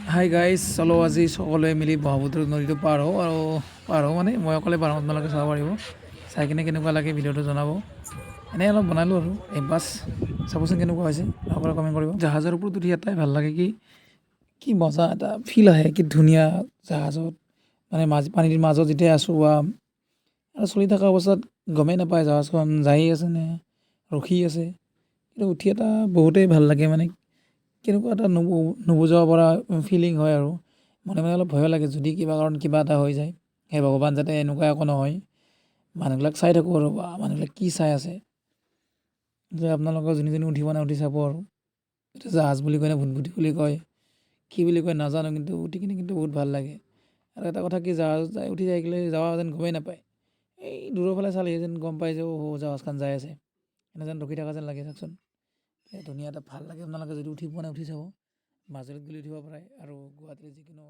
Hi guys চলো আজি সকলোৱে মিলি ব্ৰহ্মপুত্ৰ নদীটো পাৰ হওঁ মানে মই অকলে পাৰ হওঁ আপোনালোকে চাব পাৰিব চাই কিনে কেনেকুৱা লাগে ভিডিঅ'টো জনাব এনেই অলপ বনালোঁ আৰু এই বাছ চাবচোন কেনেকুৱা হৈছে সকলোৱে কমেণ্ট কৰিব জাহাজৰ ওপৰত উঠি এটাই ভাল লাগে কি মজা এটা ফিল আহে কি ধুনীয়া জাহাজত মানে পানীৰ মাজত যেতিয়া আছোঁ আৰু চলি থকা অৱস্থাত গমেই নাপায় জাহাজখন যাই আছে নে ৰখি আছে কিন্তু উঠি এটা বহুতেই ভাল লাগে মানে কেনেকুৱা এটা নুবুজাব পৰা ফিলিং হয় আৰু মনে মনে অলপ ভয়ো লাগে যদি কিবা এটা হৈ যায় সেই ভগৱান যাতে এনেকুৱা একো নহয় মানুহবিলাক চাই থাকোঁ আৰু মানুহবিলাক কি চাই আছে যে আপোনালোকৰ যোনে উঠিব নাই উঠি চাব আৰু এতিয়া জাহাজ বুলি কয় নে ভুটভুটি বুলি কয় কি বুলি কয় নাজানো কিন্তু উঠি কিনে কিন্তু বহুত ভাল লাগে আৰু এটা কথা কি জাহাজ উঠি যাই গ'লে যাৱা যেন গমেই নাপায় এই দূৰৰ ফালে চালেহে যেন গম পাই যে জাহাজখন যাই আছে এনে যেন ৰখি থকা যেন লাগে চাওকচোন ধুনীয়া এটা ভাল লাগে আপোনালোকে যদি উঠি পোৱা নাই উঠি চাব মাজুলীত গ'লে উঠিব পাৰে আৰু গুৱাহাটীৰ যিকোনো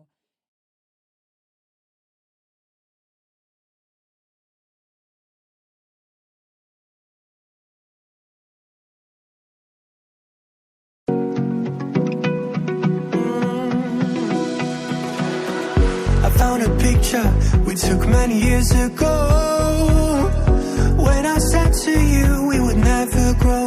I found a picture we took many years ago. When I said to you we would never grow